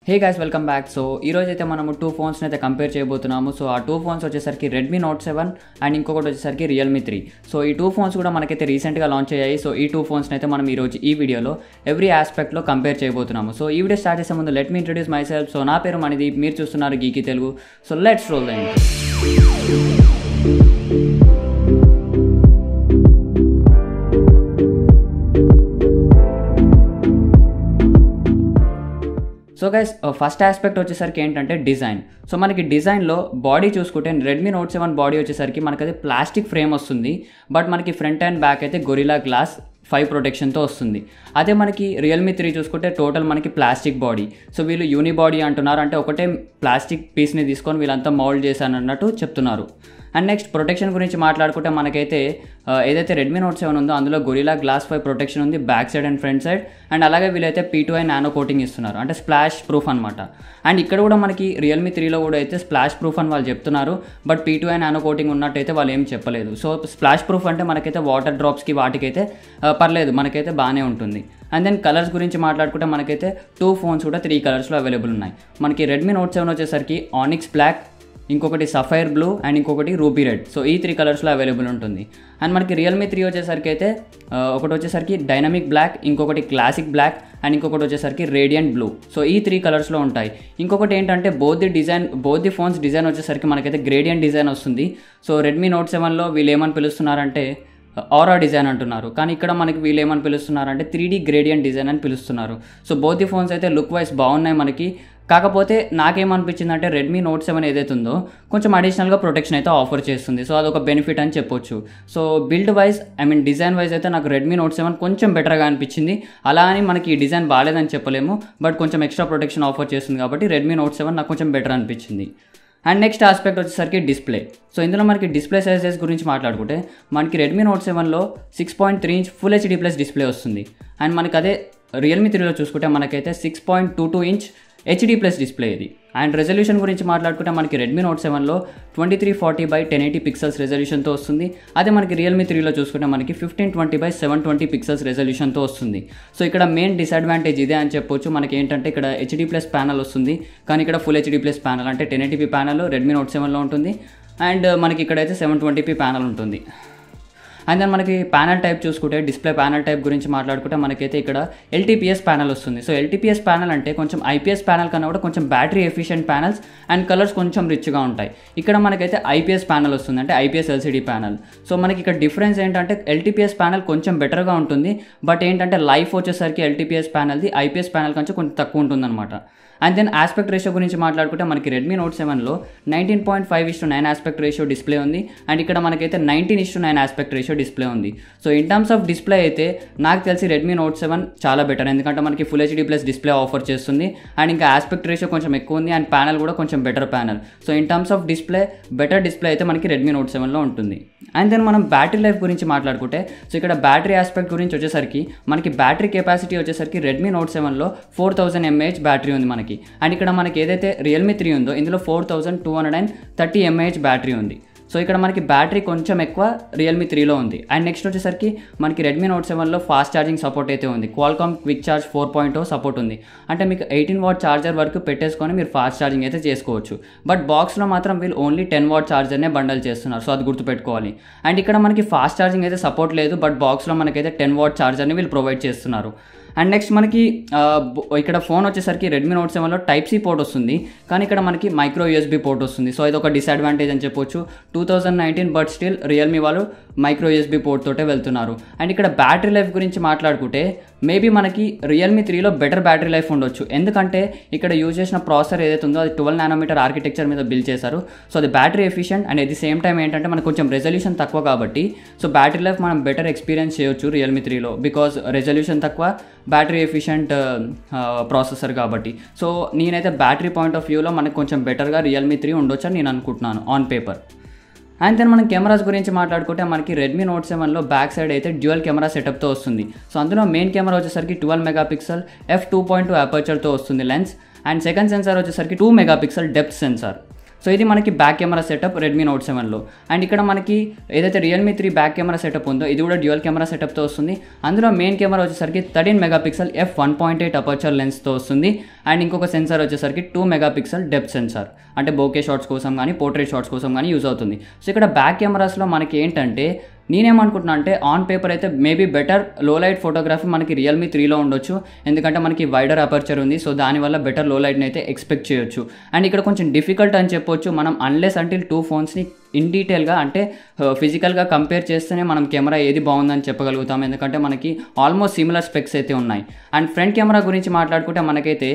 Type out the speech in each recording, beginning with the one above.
Hey guys welcome back. So ఈరోజు అయితే మనము టూ ఫోన్స్ని అయితే కంపేర్ చేయబోతున్నాము. సో ఆ టూ ఫోన్స్ వచ్చేసరికి రెడ్మీ నోట్ 7 అండ్ ఇంకొకటి వచ్చేసరికి రియల్మీ 3. సో ఈ టూ ఫోన్స్ కూడా మనకైతే రీసెంట్గా లాంచ్ అయ్యాయి. సో ఈ టూ ఫోన్స్ని అయితే మనం ఈరోజు ఈ వీడియోలో ఎవ్రీ ఆస్పెక్ట్లో కంపేర్ చేయబోతున్నాము. సో ఈ వీడియో స్టార్ట్ చేసే ముందు let me introduce myself. So నా పేరు మణిదీప్, మీరు చూస్తున్నారు geeky Telugu. So let's roll the intro. So guys first aspect వచ్చేసరికి ఏంటంటే డిజైన్. సో మనకి డిజైన్లో బాడీ చూసుకుంటే రెడ్మీ నోట్ 7 బాడీ వచ్చేసరికి మనకైతే ప్లాస్టిక్ ఫ్రేమ్ వస్తుంది. బట్ మనకి ఫ్రంట్ అండ్ బ్యాక్ అయితే గొరిల్లా గ్లాస్ 5 ప్రొటెక్షన్తో వస్తుంది. అదే మనకి రియల్మీ 3 చూసుకుంటే టోటల్ మనకి ప్లాస్టిక్ బాడీ. సో వీళ్ళు యూని బాడీ అంటున్నారు, అంటే ఒకటే ప్లాస్టిక్ పీస్ని తీసుకొని వీళ్ళంతా మౌల్డ్ చేశాను అన్నట్టు చెప్తున్నారు. అండ్ నెక్స్ట్ ప్రొటెక్షన్ గురించి మాట్లాడుకుంటే మనకైతే ఏదైతే రెడ్మీ నోట్ 7 ఉందో అందులో గొరిల్లా గ్లాస్ 5 ప్రొటెక్షన్ ఉంది back side and front side. And అలాగే వీళ్ళైతే P2i నానో కోటింగ్ ఇస్తున్నారు, అంటే స్ప్లాష్ ప్రూఫ్ అనమాట. అండ్ ఇక్కడ కూడా మనకి రియల్మీ 3లో కూడా అయితే స్ప్లాష్ ప్రూఫ్ అని వాళ్ళు చెప్తున్నారు, బట్ P2i నానో కోటింగ్ ఉన్నట్టయితే వాళ్ళు ఏం చెప్పలేదు. సో స్ప్లాష్ ప్రూఫ్ అంటే మనకైతే వాటర్ డ్రాప్స్కి వాటికైతే పర్లేదు, మనకైతే బాగానే ఉంటుంది. అండ్ దెన్ కలర్స్ గురించి మాట్లాడుకుంటే మనకైతే టూ ఫోన్స్ కూడా 3 కలర్స్లో అవైలబుల్ ఉన్నాయి. మనకి రెడ్మీ నోట్ 7 వచ్చేసరికి ఆనిక్స్ బ్లాక్, ఇంకొకటి సఫైర్ బ్లూ అండ్ ఇంకొకటి రూబీ రెడ్. సో ఈ 3 కలర్స్లో అవైలబుల్ ఉంటుంది. అండ్ మనకి రియల్మీ 3 వచ్చేసరికి అయితే ఒకటి వచ్చేసరికి డైనమిక్ బ్లాక్, ఇంకొకటి క్లాసిక్ బ్లాక్ అండ్ ఇంకొకటి వచ్చేసరికి రేడియంట్ బ్లూ. సో ఈ 3 కలర్స్లో ఉంటాయి. ఇంకొకటి ఏంటంటే బోత్ ది ఫోన్స్ డిజైన్ వచ్చేసరికి మనకైతే గ్రేడియంట్ డిజైన్ వస్తుంది. సో రెడ్మీ నోట్ 7లో వీళ్ళు ఏమని పిలుస్తున్నారంటే ఆరా డిజైన్ అంటున్నారు, కానీ ఇక్కడ మనకి వీళ్ళు ఏమని పిలుస్తున్నారంటే 3D గ్రేడియంట్ డిజైన్ అని పిలుస్తున్నారు. సో బోత్ ది ఫోన్స్ అయితే లుక్ వైజ్ బాగున్నాయి మనకి. కాకపోతే నాకేమనిపించిందంటే రెడ్మీ నోట్ 7 ఏదైతే ఉందో కొంచెం అడిషనల్గా ప్రొటెక్షన్ అయితే ఆఫర్ చేస్తుంది. సో అదొక బెనిఫిట్ అని చెప్పొచ్చు. So build wise design wise అయితే నాకు రెడ్మీ నోట్ 7 కొంచెం బెటర్గా అనిపించింది. అలా అని మనకి ఈ డిజైన్ బాగాలేదని చెప్పలేము, బట్ కొంచెం ఎక్స్ట్రా ప్రొటెక్షన్ ఆఫర్ చేస్తుంది కాబట్టి రెడ్మీ నోట్ 7 నాకు కొంచెం బెటర్ అనిపించింది. అండ్ నెక్స్ట్ ఆస్పెక్ట్ వచ్చేసరికి డిస్ప్లే. సో ఇందులో మనకి డిస్ప్లే సైజెస్ గురించి మాట్లాడుకుంటే మనకి రెడ్మీ నోట్ 7లో 6.3 inch full HD plus display వస్తుంది. అండ్ మనకి అదే రియల్మీ 3లో చూసుకుంటే మనకైతే 6.22 ఇంచ్ HD ప్లస్ డిస్ప్లే ఇది. అండ్ రెజల్యూషన్ గురించి మాట్లాడుకుంటే మనకి రెడ్మీ నోట్ 7లో 2340x1080 పిక్సెల్స్ రెజల్యూషన్తో వస్తుంది. అదే మనకి రియల్మీ 3లో చూసుకుంటే మనకి 1520x720 పిక్సెల్స్ రెజల్యూషన్తో వస్తుంది. సో ఇక్కడ మెయిన్ డిసడ్వాంటేజ్ ఇదే అని చెప్పొచ్చు. మనకి ఏంటంటే ఇక్కడ HD ప్లస్ ప్యానల్ వస్తుంది, కానీ ఇక్కడ ఫుల్ HD ప్లస్ ప్యానల్ అంటే 1080p ప్యానల్ రెడ్మీ నోట్ 7లో ఉంటుంది. అండ్ మనకి ఇక్కడైతే 720p ప్యానల్ ఉంటుంది. అండ్ దెన్ మనకి ప్యానల్ టైప్ చూసుకుంటే డిస్ప్లే ప్యానల్ టైప్ గురించి మాట్లాడుకుంటే మనకైతే ఇక్కడ LTPS ప్యానల్ వస్తుంది. సో LTPS ప్యానల్ అంటే కొంచెం IPS ప్యానల్ కన్నా కూడా కొంచెం battery efficient panels and colours కొంచెం రిచ్గా ఉంటాయి. ఇక్కడ మనకైతే IPS ప్యానల్ వస్తుంది, అంటే IPS LCD ప్యానల్. సో మనకి ఇక్కడ డిఫరెన్స్ ఏంటంటే LTPS ప్యానల్ కొంచెం బెటర్గా ఉంటుంది, బట్ ఏంటంటే లైఫ్ వచ్చేసరికి LTPS ప్యానల్ది IPS ప్యానల్ కంటే కొంచెం తక్కువ ఉంటుందన్నమాట. అండ్ దెన్ ఆస్పెక్ట్ రేషియో గురించి మాట్లాడుకుంటే మనకి రెడ్మీ నోట్ 7లో 19.5:9 ఆస్పెక్ట్ రేషియో డిస్ప్లే ఉంది. అండ్ ఇక్కడ మనకైతే 19:9 ఆస్పెక్ట్ రేషియో డిస్ప్లే ఉంది. So in terms of display అయితే నాకు తెలిసి రెడ్మీ నోట్ 7 చాలా బెటర్, ఎందుకంటే మనకి full HD plus display offer చేస్తుంది. అండ్ ఇంకా ఆస్పెక్ట్ రేషియో కొంచెం ఎక్కువ ఉంది అండ్ ప్యానల్ కూడా కొంచెం better panel. So in terms of display better display అయితే మనకి రెడ్మీ నోట్ 7లో ఉంటుంది. అండ్ దెన్ మనం బ్యాటరీ లైఫ్ గురించి మాట్లాడుకుంటే సో ఇక్కడ బ్యాటరీ ఆస్పెక్ట్ గురించి వచ్చేసరికి మనకి బ్యాటరీ కెపాసిటీ వచ్చేసరికి రెడ్మీ నోట్ 7లో 4000 mAh బ్యాటరీ ఉంది మనకి. అండ్ ఇక్కడ మనకి ఏదైతే రియల్మీ 3 ఉందో ఇందులో 4230 mAh బ్యాటరీ ఉంది. సో ఇక్కడ మనకి బ్యాటరీ కొంచెం ఎక్కువ రియల్మీ 3లో ఉంది. అండ్ నెక్స్ట్ వచ్చేసరికి మనకి రెడ్మీ నోట్ 7లో ఫాస్ట్ ఛార్జింగ్ సపోర్ట్ అయితే ఉంది. క్వాల్కామ్ క్విక్ ఛార్జ్ 4.0 సపోర్ట్ ఉంది, అంటే మీకు 18W ఛార్జర్ వరకు పెట్టేసుకొని మీరు ఫాస్ట్ ఛార్జింగ్ అయితే చేసుకోవచ్చు. బట్ బాక్స్లో మాత్రం వీళ్ళు ఓన్లీ 10W ఛార్జర్నే బండల్ చేస్తున్నారు, సో అది గుర్తుపెట్టుకోవాలి. అండ్ ఇక్కడ మనకి ఫాస్ట్ ఛార్జింగ్ అయితే సపోర్ట్ లేదు, బట్ బాక్స్లో మనకైతే 10W ఛార్జర్ని వీళ్ళు ప్రొవైడ్ చేస్తున్నారు. అండ్ నెక్స్ట్ మనకి ఇక్కడ ఫోన్ వచ్చేసరికి రెడ్మీ నోట్ 7లో Type-C పోర్ట్ వస్తుంది, కానీ ఇక్కడ మనకి మైక్రో USB పోర్ట్ వస్తుంది. సో ఇది ఒక డిసడ్వాంటేజ్ అని చెప్పొచ్చు. 2019 బట్ స్టిల్ రియల్మీ వాళ్ళు మైక్రో USB పోర్ట్ తోటే వెళ్తున్నారు. అండ్ ఇక్కడ బ్యాటరీ లైఫ్ గురించి మాట్లాడుకుంటే మేబీ మనకి రియల్మీ 3లో బెటర్ బ్యాటరీ లైఫ్ ఉండొచ్చు, ఎందుకంటే ఇక్కడ యూజ్ చేసిన ప్రాసెసర్ ఏదైతే ఉందో అది 12 nm ఆర్కిటెక్చర్ మీద బిల్డ్ చేశారు. సో అది battery efficient and at the same time ఏంటంటే మనకు కొంచెం రెజల్యూషన్ తక్కువ కాబట్టి సో బ్యాటరీ లైఫ్ మనం బెటర్ ఎక్స్పీరియన్స్ చేయొచ్చు రియల్మీ 3లో, బికాజ్ రెజల్యూషన్ తక్కువ, బ్యాటరీ ఎఫిషియెంట్ ప్రాసెసర్ కాబట్టి. సో నేనైతే బ్యాటరీ పాయింట్ ఆఫ్ వ్యూలో మనకు కొంచెం బెటర్గా రియల్మీ 3 ఉండొచ్చు అని నేను అనుకుంటున్నాను ఆన్ పేపర్. అండ్ దెన్ మనం కెమెరాస్ గురించి మాట్లాడుకుంటే మనకి రెడ్మీ నోట్ 7లో బ్యాక్ సైడ్ అయితే డ్యూయల్ కెమెరా సెటప్తో వస్తుంది. సో అందులో మెయిన్ కెమెరా వచ్చేసరికి 12 MP f2.2 అపర్చర్తో వస్తుంది లెన్స్. అండ్ సెకండ్ సెన్సార్ వచ్చేసరికి 2 MP డెప్త్ సెన్సార్. సో ఇది మనకి back camera setup Redmi note 7లో. అండ్ ఇక్కడ మనకి ఏదైతే రియల్మీ 3 బ్యాక్ కెమెరా సెటప్ ఉందో ఇది కూడా డ్యూయల్ కెమెరా సెటప్తో వస్తుంది. అందులో మెయిన్ కెమెరా వచ్చేసరికి 13 మెగాపిక్సెల్ f1.8 అపర్చర్ లెన్స్తో వస్తుంది. అండ్ ఇంకొక సెన్సార్ వచ్చేసరికి 2 మెగాపిక్సెల్ డెప్త్ సెన్సార్, అంటే బోకే షాట్స్ కోసం కానీ పోర్ట్రేట్ షాట్స్ కోసం కానీ యూజ్ అవుతుంది. సో ఇక్కడ బ్యాక్ కెమెరాస్లో మనకి ఏంటంటే నేనేమనుకుంటున్నా అంటే ఆన్ పేపర్ అయితే మేబీ బెటర్ లో లైట్ ఫోటోగ్రఫీ మనకి రియల్మీ 3లో ఉండొచ్చు, ఎందుకంటే మనకి వైడర్ అపర్చర్ ఉంది. సో దానివల్ల బెటర్ లో లైట్ని అయితే ఎక్స్పెక్ట్ చేయొచ్చు. అండ్ ఇక్కడ కొంచెం డిఫికల్ట్ అని చెప్పొచ్చు. మనం అన్లెస్ అంటిల్ 2 ఫోన్స్ని ఇన్ డీటెయిల్గా అంటే ఫిజికల్గా కంపేర్ చేస్తేనే మనం కెమెరా ఏది బాగుందని చెప్పగలుగుతాం, ఎందుకంటే మనకి ఆల్మోస్ట్ సిమిలర్ స్పెక్స్ అయితే ఉన్నాయి. అండ్ ఫ్రంట్ కెమెరా గురించి మాట్లాడుకుంటే మనకైతే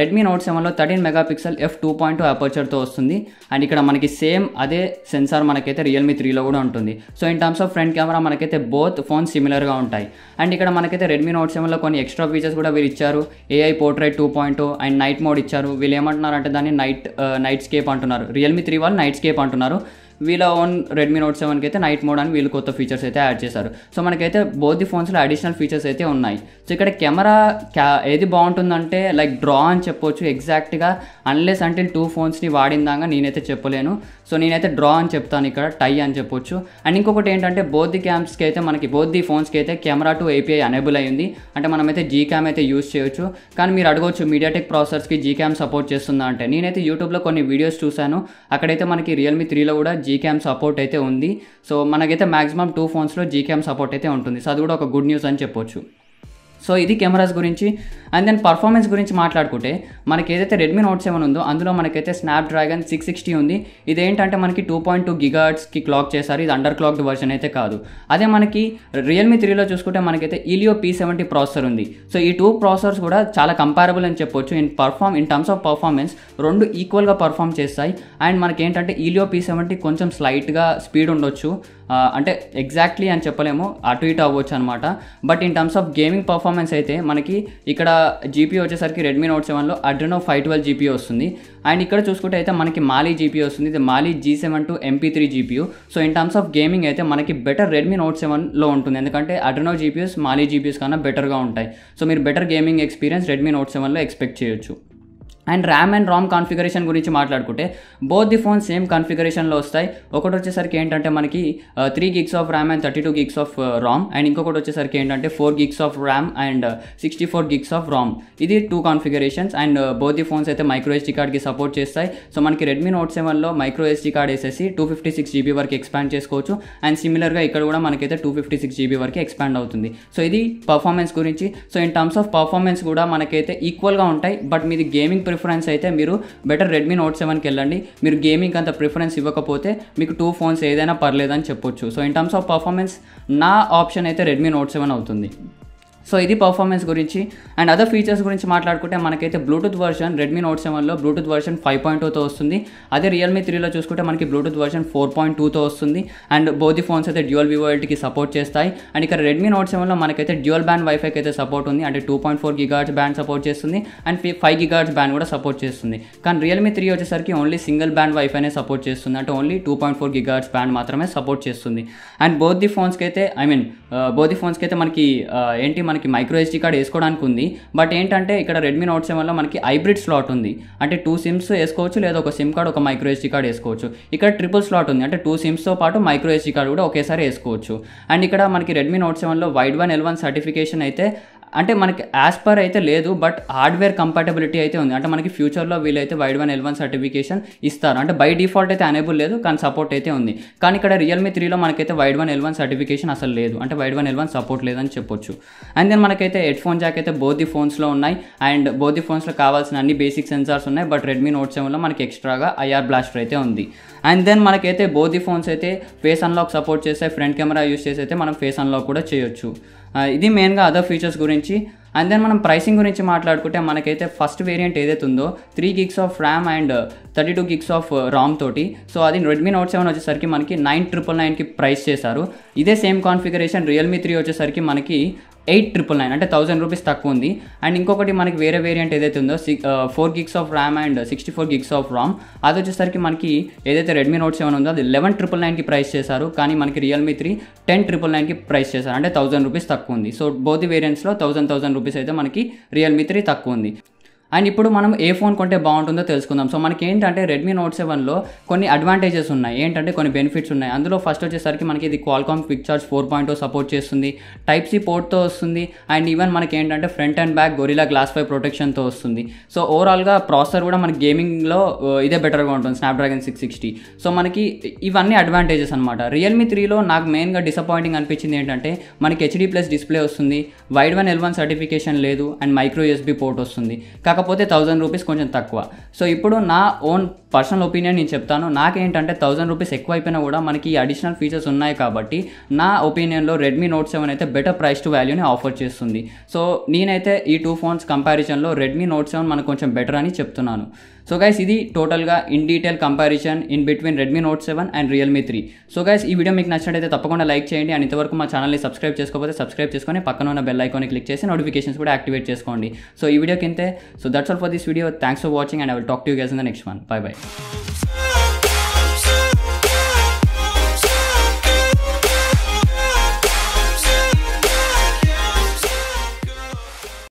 రెడ్మీ నోట్ 7లో 13 మెగాపిక్సెల్ f2.2 అపర్చర్తో వస్తుంది. అండ్ ఇక్కడ మనకి సేమ్ అదే సెన్సార్ మనకైతే రియల్మీ 3లో కూడా ఉంటుంది. So in terms of front camera మనకైతే బోత్ ఫోన్స్ సిమిలర్గా ఉంటాయి. అండ్ ఇక్కడ మనకైతే రెడ్మీ నోట్ 7లో కొన్ని ఎక్స్ట్రా ఫీచర్స్ కూడా వీళ్ళు ఇచ్చారు. AI portrait 2.0 and night mode ఇచ్చారు. వీళ్ళు ఏమంటున్నారు అంటే దాన్ని నైట్ స్కేప్ అంటున్నారు. రియల్మీ 3 వాళ్ళు నైట్ స్కేప్ అంటున్నారు. వీళ్ళ ఓన్ రెడ్మీ నోట్ 7కి అయితే నైట్ మోడ్ అని వీళ్ళు కొత్త ఫీచర్స్ అయితే యాడ్ చేశారు. సో మనకైతే బోత్ ది ఫోన్స్లో అడిషనల్ ఫీచర్స్ అయితే ఉన్నాయి. సో ఇక్కడ కెమెరా ఏది బాగుంటుందంటే లైక్ డ్రా అని చెప్పొచ్చు. ఎగ్జాక్ట్గా అన్లెస్ అంటిల్ 2 ఫోన్స్ని వాడిందాగా నేనైతే చెప్పలేను. సో నేనైతే డ్రా అని చెప్తాను, ఇక్కడ టై అని చెప్పొచ్చు. అండ్ ఇంకొకటి ఏంటంటే బోత్ ది క్యామ్స్కి అయితే మనకి బోత్ ది ఫోన్స్కి అయితే కెమెరా టు API ఎనేబుల్ అయ్యింది. అంటే మనమైతే Gcam అయితే యూస్ చేయొచ్చు. కానీ మీరు అడగవచ్చు మీడియాటెక్ ప్రాసెసర్స్కి Gcam సపోర్ట్ చేస్తుందా అంటే, నేనైతే యూట్యూబ్లో కొన్ని వీడియోస్ చూశాను. అక్కడైతే మనకి రియల్మీ 3లో కూడా Gcam సపోర్ట్ అయితే ఉంది. సో మనకైతే మాక్సిమం 2 ఫోన్స్లో Gcam సపోర్ట్ అయితే ఉంటుంది. సో అది కూడా ఒక గుడ్ న్యూస్ అని చెప్పొచ్చు. సో ఇది కెమెరాస్ గురించి. అండ్ దెన్ పర్ఫార్మెన్స్ గురించి మాట్లాడుకుంటే మనకి ఏదైతే రెడ్మీ నోట్ 7 ఉందో అందులో మనకైతే స్నాప్డ్రాగన్ 660 ఉంది. ఇదేంటంటే మనకి 2.2 GHz క్లాక్ చేశారు. ఇది అండర్ క్లాక్డ్ వర్షన్ అయితే కాదు. అదే మనకి రియల్మీ 3లో చూసుకుంటే మనకైతే Helio P70 ప్రాసెసర్ ఉంది. సో ఈ 2 ప్రాసెసర్స్ కూడా చాలా కంపారబుల్ అని చెప్పొచ్చు. ఇన్ టర్మ్స్ ఆఫ్ పర్ఫార్మెన్స్ రెండు ఈక్వల్గా పర్ఫామ్ చేస్తాయి. అండ్ మనకి ఏంటంటే Helio P70 కొంచెం స్లైట్గా స్పీడ్ ఉండొచ్చు, అంటే ఎగ్జాక్ట్లీ అని చెప్పలేము, అటు ఇటు అవ్వచ్చు అనమాట. But in terms of gaming performance అయితే మనకి ఇక్కడ GPU వచ్చేసరికి రెడ్మీ నోట్ 7లో Adreno 512 GPU వస్తుంది. అండ్ ఇక్కడ చూసుకుంటే అయితే మనకి Mali GPU వస్తుంది. ఇది Mali G72 MP3 GPU. So in terms of gaming అయితే మనకి బెటర్ రెడ్మీ నోట్ 7లో ఉంటుంది, ఎందుకంటే Adreno GPUs Mali GPUs కన్నా బెటర్గా ఉంటాయి. సో మీరు better gaming experience Redmi note 7లో ఎక్స్పెక్ట్ చేయొచ్చు. And RAM and ROM configuration గురించి మాట్లాడుకుంటే బోత్ ది ఫోన్ సేమ్ కాన్ఫిగరేషన్లో వస్తాయి. ఒకటి వచ్చేసరికి ఏంటంటే మనకి 3 gigs of RAM and 32 gigs of ROM. And ఇంకొకటి వచ్చేసరికి ఏంటంటే 4 gigs of RAM and 64 gigs of ROM. ఇది 2 configurations. And both the phones అయితే మైక్రో SD కార్డ్కి సపోర్ట్ చేస్తాయి. సో మనకి రెడ్మీ నోట్ 7లో మైక్రో SD కార్డ్ వేసేసి 256 GB వరకు ఎక్స్పాండ్ చేసుకోవచ్చు. అండ్ సిమిలర్గా ఇక్కడ కూడా మనకైతే 256 GB వరకు ఎక్స్పాండ్ అవుతుంది. సో ఇది పర్ఫార్మెన్స్ గురించి. So in terms of performance కూడా మనకైతే ఈక్వల్గా ఉంటాయి. బట్ మీది గేమింగ్ ప్రిఫరెన్స్ అయితే మీరు బెటర్ రెడ్మీ నోట్ 7కి వెళ్ళండి. మీరు గేమింగ్ అంత ప్రిఫరెన్స్ ఇవ్వకపోతే మీకు 2 ఫోన్స్ ఏదైనా పర్లేదని చెప్పొచ్చు. So in terms of performance నా ఆప్షన్ అయితే రెడ్మీ నోట్ 7 అవుతుంది. సో ఇది పర్ఫార్మెన్స్ గురించి. అండ్ అదర్ ఫీచర్స్ గురించి మాట్లాడుకుంటే మనకైతే బ్లూటూత్ వర్షన్ రెడ్మీ నోట్ 7లో బ్లూటూత్ వర్షన్ 5.2తో వస్తుంది. అదే రియల్మీ 3లో చూసుకుంటే మనకి బ్లూటూత్ వర్షన్ 4.2తో వస్తుంది. అండ్ బోత్ ది ఫోన్స్ అయితే డ్యూయల్ VoLTEకి సపోర్ట్ చేస్తాయి. అండ్ ఇక్కడ రెడ్మీ నోట్ 7లో మనకైతే డ్యూయల్ బ్యాండ్ వైఫైకి అయితే సపోర్ట్ ఉంది, అంటే 2.4 GHz బ్యాండ్ సపోర్ట్ చేస్తుంది అండ్ 5 GHz బ్యాండ్ కూడా సపోర్ట్ చేస్తుంది. కానీ రియల్మీ 3 వచ్చేసరికి ఓన్లీ సింగిల్ బ్యాండ్ వైఫైనే సపోర్ట్ చేస్తుంది, అంటే ఓన్లీ 2.4 GHz బ్యాండ్ మాత్రమే సపోర్ట్ చేస్తుంది. అండ్ బోత్ ది ఫోన్స్కి అయితే మనకి మైక్రో SD కార్డ్ వేసుకోవడానికి ఉంది. బట్ ఏంటంటే ఇక్కడ రెడ్మీ నోట్ 7లో మనకి హైబ్రిడ్ స్లాట్ ఉంది, అంటే 2 సిమ్స్ వేసుకోవచ్చు, లేదా ఒక సిమ్ కార్డ్ ఒక మైక్రో SD కార్డ్ వేసుకోవచ్చు. ఇక్కడ ట్రిపుల్ స్లాట్ ఉంది, అంటే 2 సిమ్స్తో పాటు మైక్రో SD కార్డ్ కూడా ఒకేసారి వేసుకోవచ్చు. అండ్ ఇక్కడ మనకి రెడ్మీ నోట్ 7లో వైడ్ వన్ L1 సర్టిఫికేషన్ అయితే అంటే మనకి యాజ్ పర్ అయితే లేదు, బట్ హార్డ్వేర్ కంపాటబిలిటీ అయితే ఉంది. అంటే మనకి ఫ్యూచర్లో వీళ్ళైతే వైడ్ వన్ L1 సర్టిఫికేషన్ ఇస్తారు. అంటే బై డిఫాల్ట్ అయితే ఎనేబుల్ లేదు, కానీ సపోర్ట్ అయితే ఉంది. కానీ ఇక్కడ రియల్మీ 3లో మనకైతే వైడ్ వన్ L1 సర్టిఫికేషన్ అసలు లేదు, అంటే వైడ్ వన్ L1 సపోర్ట్ లేదని చెప్పొచ్చు. అండ్ దెన్ మనకైతే హెడ్ ఫోన్ జాక్ అయితే బోత్ ది ఫోన్స్లో ఉన్నాయి. అండ్ బోత్ ది ఫోన్స్లో కావాల్సిన అన్ని బేసిక్ సెన్సార్స్ ఉన్నాయి. బట్ రెడ్మీ నోట్ 7లో మనకి ఎక్స్ట్రాగా IR బ్లాస్టర్ అయితే ఉంది. అండ్ దెన్ మనకైతే బోత్ ది ఫోన్స్ అయితే ఫేస్ అన్లాక్ సపోర్ట్ చేస్తే ఫ్రంట్ కెమెరా యూస్ చేసి అయితే మనం ఫేస్ అన్లాక్ కూడా చేయొచ్చు. ఇది మెయిన్గా అదర్ ఫీచర్స్ గురించి. అండ్ దెన్ మనం ప్రైసింగ్ గురించి మాట్లాడుకుంటే మనకైతే ఫస్ట్ వేరియంట్ ఏదైతే ఉందో 3 gigs of RAM and 32 gigs of Ram తోటి, సో అది రెడ్మీ నోట్ 7 వచ్చేసరికి మనకి 9,999కి ప్రైస్ చేశారు. ఇదే సేమ్ కాన్ఫిగరేషన్ రియల్మీ 3 వచ్చేసరికి మనకి 8,999, అంటే 1,000 రూపీస్ తక్కువ ఉంది. అండ్ ఇంకొకటి మనకి వేరే వేరియంట్ ఏదైతే ఉందో 4 gigs of RAM and 64 gigs of Ram, అది వచ్చేసరికి మనకి ఏదైతే రెడ్మీ నోట్ 7 ఉందో అది 11,999కి ప్రైస్ చేశారు. కానీ మనకి రియల్మీ 3 10,999కి ప్రైస్ చేశారు, అంటే 1,000 రూపీస్ తక్కువ ఉంది. సో బోత్ ది వేరియంట్స్లో 1,000 రూపీస్ అయితే మనకి రియల్మీ 3 తక్కువ ఉంది. అండ్ ఇప్పుడు మనం ఏ ఫోన్ కొంటే బాగుంటుందో తెలుసుకుందాం. సో మనకి ఏంటంటే రెడ్మీ నోట్ 7లో కొన్ని అడ్వాంటేజెస్ ఉన్నాయి, ఏంటంటే కొన్ని బెనిఫిట్స్ ఉన్నాయి. అందులో ఫస్ట్ వచ్చేసరికి మనకి ఇది క్వాల్కామ్ క్విక్ చార్జ్ 4.0 సపోర్ట్ చేస్తుంది, టైప్ సి పోర్ట్తో వస్తుంది, అండ్ ఈవెన్ మనకి ఏంటంటే front and back guerrilla glass 5 ప్రొటెక్షన్తో వస్తుంది. సో ఓవరాల్గా ప్రాసెసర్ కూడా మనకి గేమింగ్లో ఇదే బెటర్గా ఉంటుంది, స్నాప్డ్రాగన్ 660. సో మనకి ఇవన్నీ అడ్వాంటేజెస్ అనమాట. రియల్మీ 3లో నాకు మెయిన్గా డిసప్పాయింటింగ్ అనిపించింది ఏంటంటే మనకి HD+ డిస్ప్లే వస్తుంది, వైడ్ 1 L1 సర్టిఫికేషన్ లేదు, అండ్ మైక్రో USB పోర్ట్ వస్తుంది. కాకపోతే 1000 రూపీస్ కొంచెం తక్కువ. సో ఇప్పుడు నా ఓన్ పర్సనల్ ఒపీనియన్ నేను చెప్తాను. నాకేంటంటే 1000 రూపీస్ ఎక్కువ అయిపోయినా కూడా మనకి ఈ అడిషనల్ ఫీచర్స్ ఉన్నాయి కాబట్టి నా ఒపీనియన్లో రెడ్మీ నోట్ 7 అయితే బెటర్ ప్రైస్ టు వాల్యూని ఆఫర్ చేస్తుంది. సో నేనైతే ఈ 2 ఫోన్స్ కంపారిజన్లో రెడ్మీ నోట్ 7 మనకు కొంచెం బెటర్ అని చెప్తున్నాను. సో గైస్ ఇది టోటల్గా in detail comparison in between Redmi note 7 and Realme 3. So guys ఈ వీడియో మీకు నచ్చినట్టయితే తప్పకుండా లైక్ చేయండి, అండ్ ఇంతవరకు మా ఛానల్ని సబ్స్క్రైబ్ చేసుకోకపోతే సబ్స్క్రైబ్ చేసుకొని పక్కన ఉన్న బెల్ ఐకాన్ని క్లిక్ చేసి నోటిఫికేషన్స్ కూడా యాక్టివేట్ చేసుకోండి. సో ఈ వీడియోకి ఇంతే. So that's all for this video. Thanks for watching and I will talk to you guys in the next one. By by.